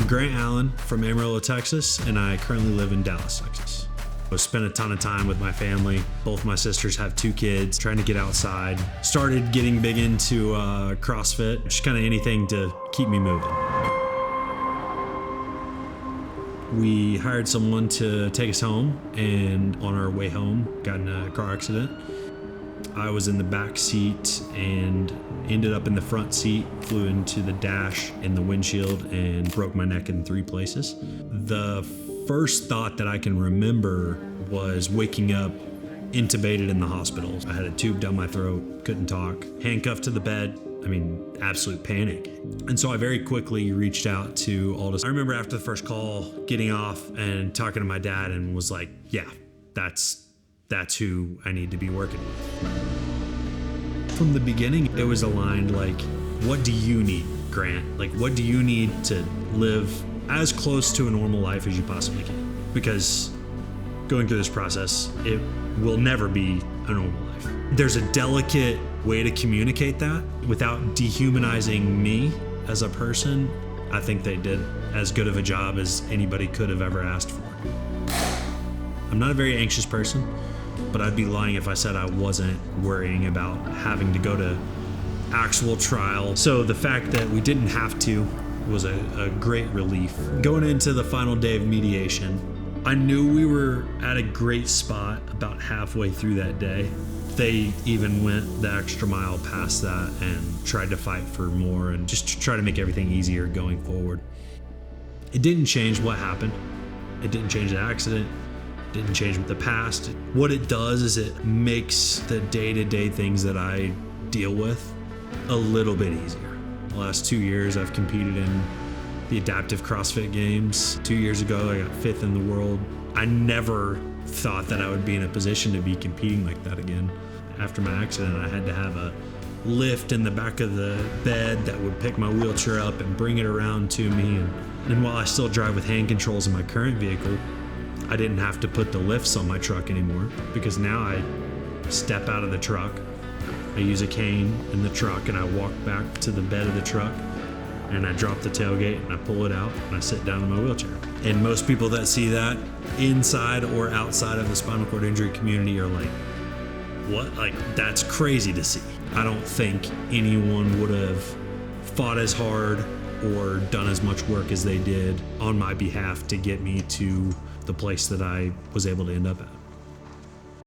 I'm Grant Allen from Amarillo, Texas, and I currently live in Dallas, Texas. I spent a ton of time with my family. Both my sisters have 2 kids, trying to get outside. Started getting big into CrossFit, just kind of anything to keep me moving. We hired someone to take us home, and on our way home, got in a car accident. I was in the back seat and ended up in the front seat, flew into the dash in the windshield and broke my neck in 3 places. The first thought that I can remember was waking up intubated in the hospital. I had a tube down my throat, couldn't talk, handcuffed to the bed. I mean, absolute panic. And so I very quickly reached out to Aldous. I remember after the first call, getting off and talking to my dad and was like, yeah, that's who I need to be working with. From the beginning, it was aligned like, what do you need, Grant? Like, what do you need to live as close to a normal life as you possibly can? Because going through this process, it will never be a normal life. There's a delicate way to communicate that without dehumanizing me as a person. I think they did as good of a job as anybody could have ever asked for. I'm not a very anxious person, but I'd be lying if I said I wasn't worrying about having to go to actual trial. So the fact that we didn't have to was a great relief. Going into the final day of mediation, I knew we were at a great spot about halfway through that day. They even went the extra mile past that and tried to fight for more and just to try to make everything easier going forward. It didn't change what happened. It didn't change the accident. It didn't change the past. What it does is it makes the day-to-day things that I deal with a little bit easier. The last 2 years I've competed in the Adaptive CrossFit games. 2 years ago I got 5th in the world. I never thought that I would be in a position to be competing like that again. After my accident, I had to have a lift in the back of the bed that would pick my wheelchair up and bring it around to me. And while I still drive with hand controls in my current vehicle, I didn't have to put the lifts on my truck anymore, because now I step out of the truck, I use a cane in the truck, and I walk back to the bed of the truck, and I drop the tailgate and I pull it out and I sit down in my wheelchair. And most people that see that inside or outside of the spinal cord injury community are like, what? Like, that's crazy to see. I don't think anyone would have fought as hard or done as much work as they did on my behalf to get me to the place that I was able to end up at.